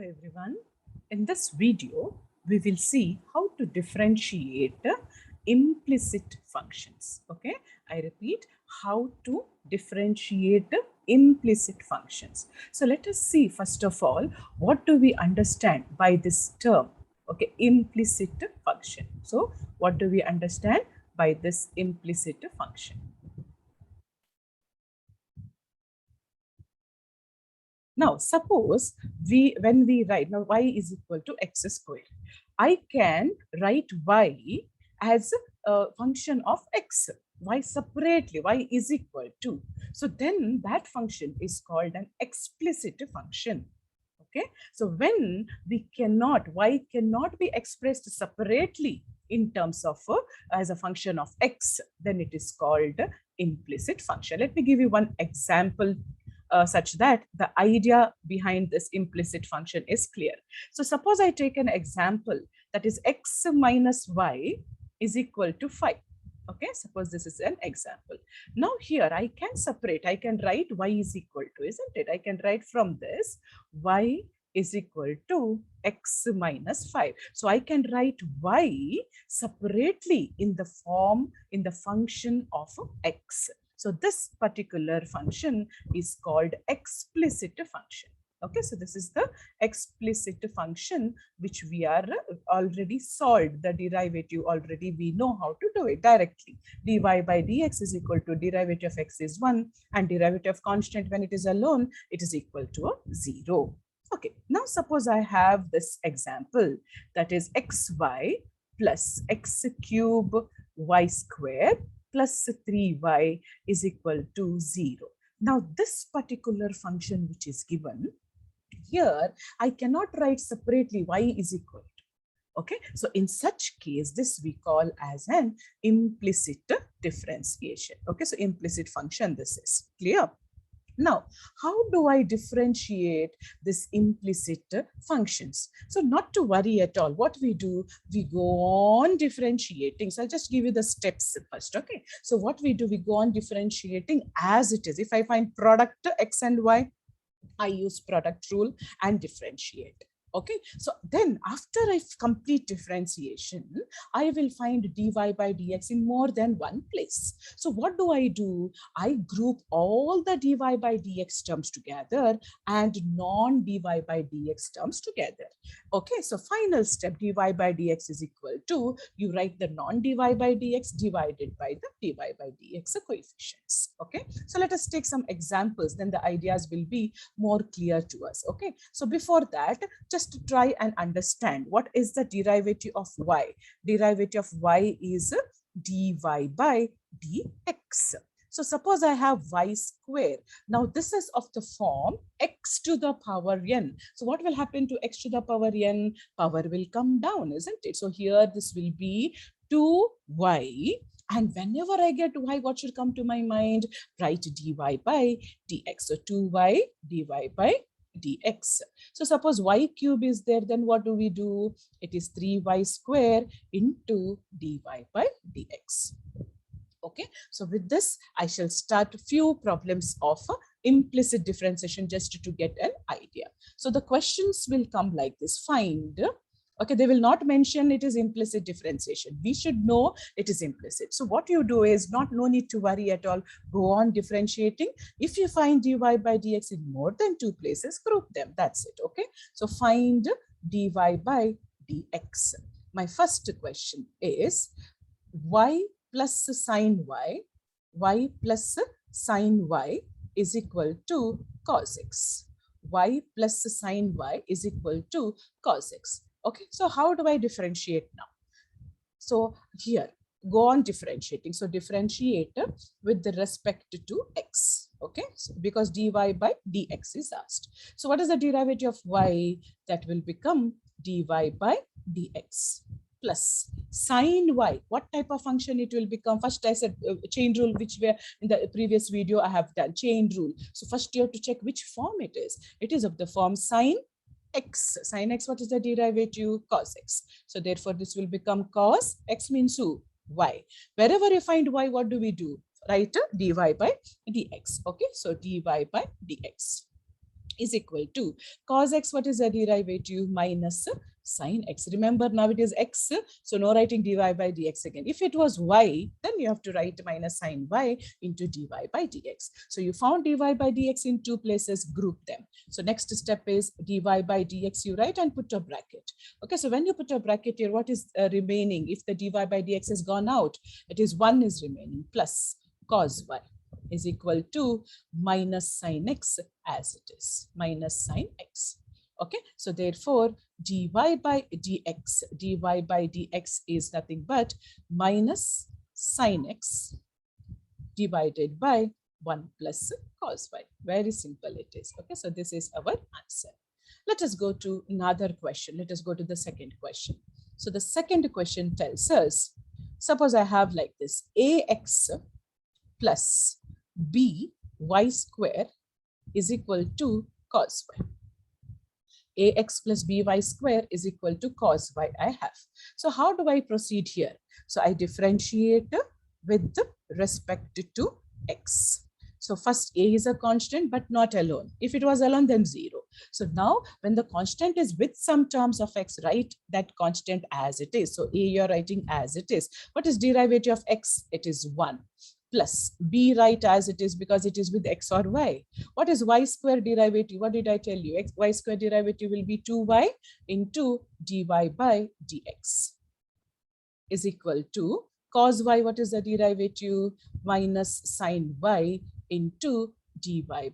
everyone. In this video, we will see how to differentiate implicit functions. Okay, I repeat, how to differentiate implicit functions. So let us see first of all, what do we understand by this term? Okay, implicit function. So what do we understand by this implicit function? Now, suppose when we write, now y is equal to x squared. I can write y as a function of x, y separately, y is equal to. So then that function is called an explicit function. Okay, so when y cannot be expressed separately in terms of as a function of x, then it is called implicit function. Let me give you one example such that the idea behind this implicit function is clear. So suppose I take an example that is x minus y is equal to 5. Okay, suppose this is an example. Now here I can separate, I can write y is equal to, isn't it? I can write from this y is equal to x minus 5. So I can write y separately in the form, in the function of x. So this particular function is called explicit function. Okay, so this is the explicit function which we are already solved. The derivative already we know how to do it directly. Dy by dx is equal to derivative of x is 1 and derivative of constant when it is alone, it is equal to a 0. Okay, now suppose I have this example that is xy plus x cube y square plus 3y is equal to 0. Now, this particular function which is given here, I cannot write separately y is equal to. Okay, so in such case, this we call as an implicit differentiation. Okay, so implicit function, this is clear. Now, how do I differentiate this implicit functions? So not to worry at all. What we do, we go on differentiating. So I'll just give you the steps first. Okay. So what we do, we go on differentiating as it is. If I find product x and y, I use product rule and differentiate. Okay, so then after I complete differentiation, I will find dy by dx in more than one place. So what do? I group all the dy by dx terms together and non-dy by dx terms together. Okay, so final step, dy by dx is equal to, you write the non-dy by dx divided by the dy by dx coefficients. Okay, so let us take some examples, then the ideas will be more clear to us. Okay, so before that, just to try and understand what is the derivative of y. Derivative of y is dy by dx. So suppose I have y square. Now this is of the form x to the power n. So what will happen to x to the power n? Power will come down, isn't it? So here this will be 2y. And whenever I get y, what should come to my mind? Write dy by dx. So 2y dy by dx. So suppose y cube is there, then what do? It is 3y square into dy by dx. Okay, so with this, I shall start a few problems of implicit differentiation just to get an idea. So the questions will come like this. Find, okay, they will not mention it is implicit differentiation. We should know it is implicit. So what you do is no need to worry at all. Go on differentiating. If you find dy by dx in more than two places, group them. That's it. Okay. So find dy by dx. My first question is y plus sine y plus sine y is equal to cos x. Y plus sine y is equal to cos x. Okay, so how do I differentiate now? So here, go on differentiating. So differentiate with the respect to x. Okay, so because dy by dx is asked. So what is the derivative of y? That will become dy by dx plus sine y. What type of function it will become? First I said chain rule, which were in the previous video I have done chain rule. So first you have to check which form it is. It is of the form sine x. Sine x, what is the derivative? Cos x. So therefore this will become cos x means who? Y. Wherever you find y, what do? Write dy by dx. Okay, so dy by dx. is equal to cos x. What is the derivative? Minus sine x. Remember, now it is x, so no writing dy by dx again. If it was y, then you have to write minus sine y into dy by dx. So you found dy by dx in two places, group them. So next step is dy by dx you write and put a bracket. Okay, so when you put a bracket here, what is remaining? If the dy by dx has gone out, it is 1 is remaining plus cos y is equal to minus sine x as it is, minus sine x. Okay, so therefore dy by dx is nothing but minus sine x divided by 1 plus cos y. Very simple it is. Okay, so this is our answer. Let us go to another question. Let us go to the second question. So the second question tells us, suppose I have like this, ax plus by square is equal to cos y. Ax plus by square is equal to cos y I have. So how do I proceed here? So I differentiate with respect to x. So first a is a constant but not alone. If it was alone, then 0. So now when the constant is with some terms of x, write that constant as it is. So a you're writing as it is. What is derivative of x? It is 1. Plus b write as it is because it is with x or y. What is y square derivative? What did I tell you? Y square derivative will be 2y into dy by dx is equal to cos y. What is the derivative? Minus sine y into dy by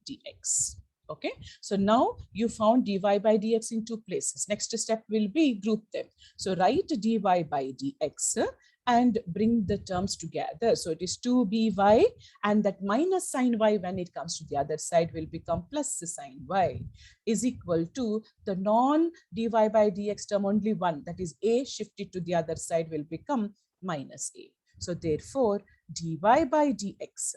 dx. Okay, so now you found dy by dx in two places. Next step will be group them. So write dy by dx and bring the terms together. So it is 2by, and that minus sine y when it comes to the other side will become plus sine y is equal to the non dy by dx term only one, that is a shifted to the other side will become minus a. So therefore dy by dx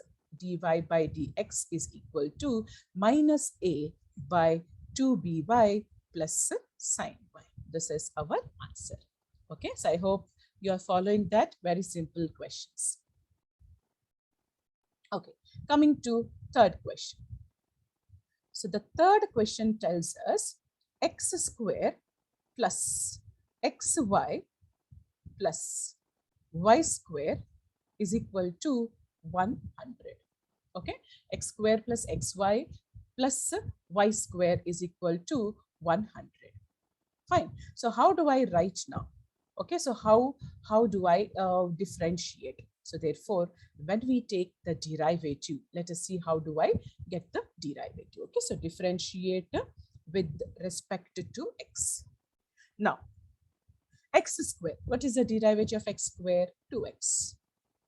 is equal to minus a by 2by plus sine y. This is our answer. Okay, so I hope you are following that. Very simple questions. Okay, coming to third question. So the third question tells us x square plus xy plus y square is equal to 100. Okay, x square plus xy plus y square is equal to 100. Fine. So how do I write now? Okay, so how do I differentiate? So therefore, when we take the derivative, let us see how do I get the derivative. Okay, so differentiate with respect to x. Now, x square, what is the derivative of x square? 2x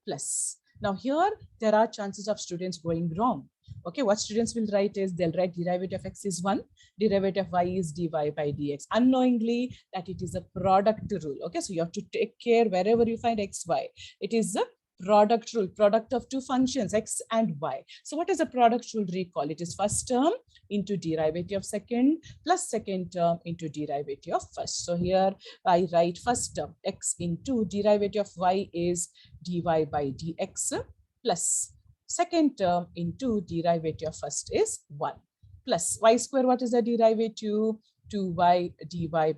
plus. Now here, there are chances of students going wrong. Okay, what students will write is, they'll write derivative of x is 1, derivative of y is dy by dx, unknowingly that it is a product rule. Okay, so you have to take care wherever you find x, y. It is a product rule, product of two functions, x and y. So what is a product rule? Recall, it is first term into derivative of second plus second term into derivative of first. So here I write first term x into derivative of y is dy by dx plus second term into derivative of first is 1 plus y square. What is the derivative? 2y dy by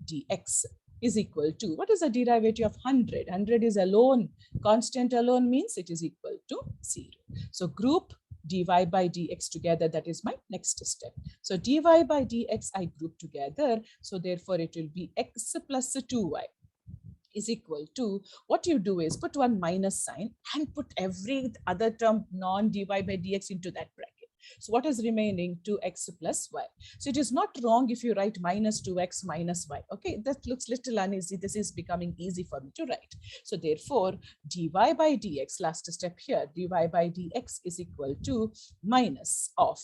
dx is equal to, what is the derivative of 100? 100 is alone. Constant alone means it is equal to 0. So group dy by dx together. That is my next step. So dy by dx I group together. So therefore it will be x plus 2y is equal to, what you do is put one minus sign and put every other term non dy by dx into that bracket. So what is remaining? 2x plus y. So it is not wrong if you write minus 2x minus y. Okay, that looks little uneasy. This is becoming easy for me to write. So therefore, dy by dx, last step here, dy by dx is equal to minus of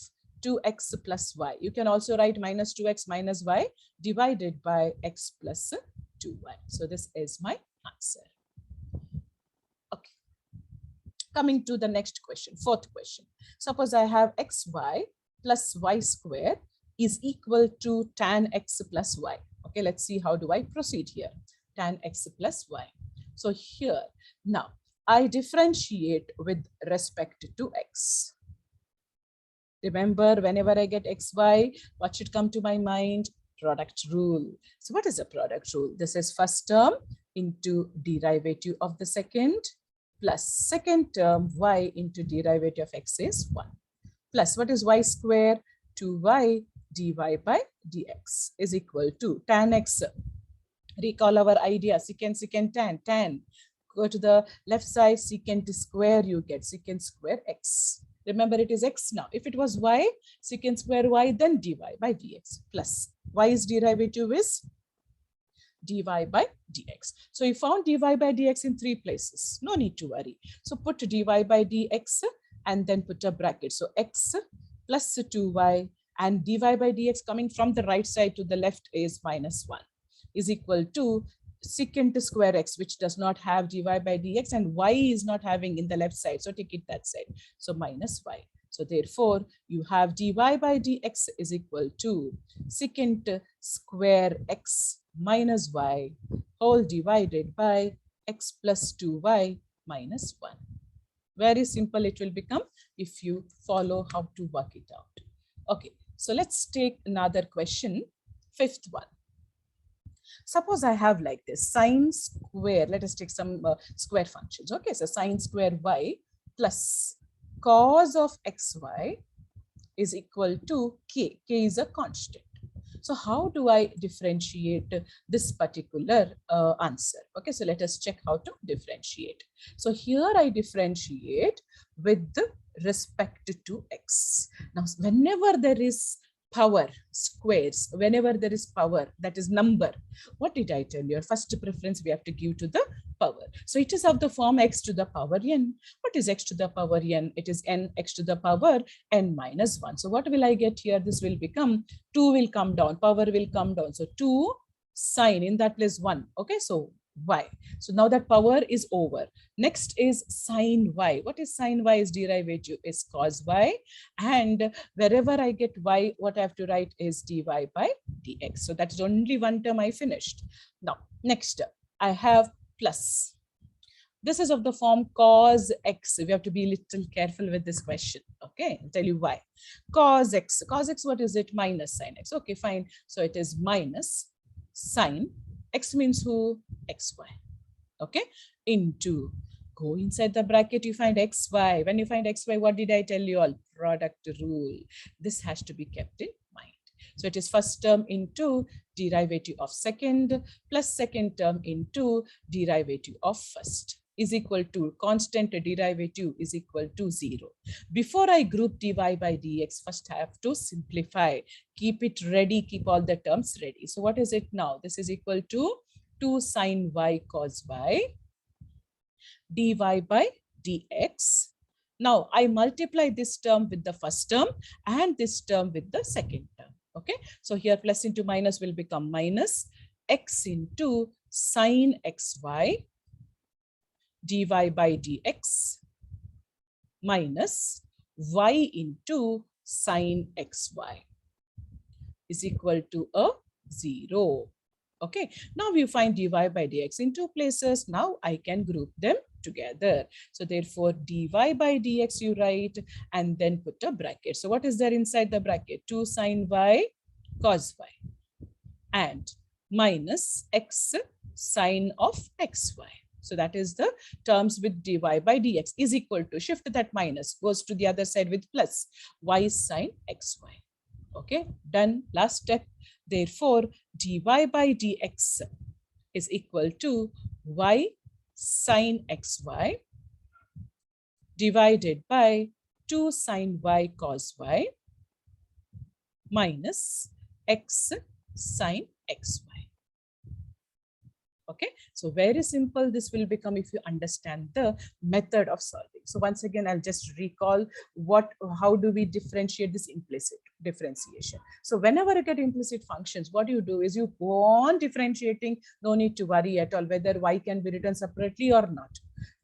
2x plus y. You can also write minus 2x minus y divided by x plus 2y. So this is my answer. Okay. Coming to the next question, fourth question. Suppose I have xy plus y square is equal to tan x plus y. Okay, let's see how do I proceed here. Tan x plus y. So here, now I differentiate with respect to x. Remember, whenever I get xy, what should come to my mind? Product rule. So what is a product rule? This is first term into derivative of the second plus second term y into derivative of x is 1 plus what is y square? 2y dy by dx is equal to tan x. Recall our idea, secant tan. Go to the left side, secant square, you get secant square x. Remember, it is x now. If it was y, secant square y, then dy by dx plus y's derivative is dy by dx. So you found dy by dx in 3 places. No need to worry. So put dy by dx and then put a bracket. So x plus 2y and dy by dx coming from the right side to the left is minus 1 is equal to secant square x, which does not have dy by dx, and y is not having in the left side. So take it that side. So minus y. So therefore, you have dy by dx is equal to secant square x minus y whole divided by x plus 2y minus 1. Very simple it will become if you follow how to work it out. Okay, so let's take another question, 5th one. Suppose I have like this sine square, let us take some square functions. Okay, so sine square y plus cos of xy is equal to k. K is a constant. So how do I differentiate this particular answer? Okay, so let us check how to differentiate. So here I differentiate with respect to x. Now, whenever there is power, squares, whenever there is power, that is number, what did I tell you? First preference we have to give to the power. So it is of the form x to the power n. What is x to the power n? It is n x to the power n minus 1. So what will I get here? This will become 2 will come down, power will come down. So 2 sine, in that place 1. Okay, so y. So now that power is over. Next is sine y. What is sine y? Is derivative is cos y, and wherever I get y, what I have to write is dy by dx. So that's only one term I finished. Now next I have plus. This is of the form cos x. We have to be a little careful with this question. Okay, I'll tell you why. Cos x, what is it? Minus sine x. Okay, fine. So it is minus sine x means who? xy. Okay, into, go inside the bracket, you find xy. When you find xy, what did I tell you all? Product rule. This has to be kept in mind. So it is first term into derivative of second plus second term into derivative of first is equal to constant derivative is equal to 0. Before I group dy by dx, first I have to simplify. Keep it ready, keep all the terms ready. So what is it now? This is equal to 2 sine y cos y dy by dx. Now I multiply this term with the first term and this term with the second term. Okay, so here plus into minus will become minus x into sine xy dy by dx minus y into sine xy is equal to a 0. Okay, now we find dy by dx in 2 places. Now I can group them together. So therefore dy by dx you write and then put a bracket. So what is there inside the bracket? 2 sine y cos y and minus x sine of xy. So that is the terms with dy by dx is equal to, shift that minus, goes to the other side with plus y sine xy. Okay, done. Last step. Therefore, dy by dx is equal to y sine xy divided by 2 sine y cos y minus x sine xy. Okay, so very simple this will become if you understand the method of solving. So once again, I'll just recall how do we differentiate this implicit differentiation. So whenever you get implicit functions, what you do is you go on differentiating, no need to worry at all whether y can be written separately or not.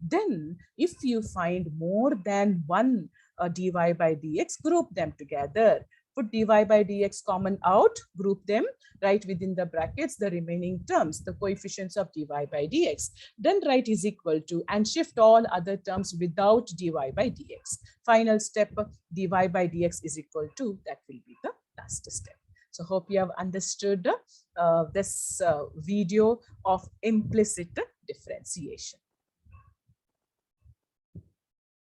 Then if you find more than one dy by dx, group them together. put dy by dx common out, group them, write within the brackets the remaining terms, the coefficients of dy by dx. Then write is equal to and shift all other terms without dy by dx. Final step, dy by dx is equal to, that will be the last step. So hope you have understood this video of implicit differentiation.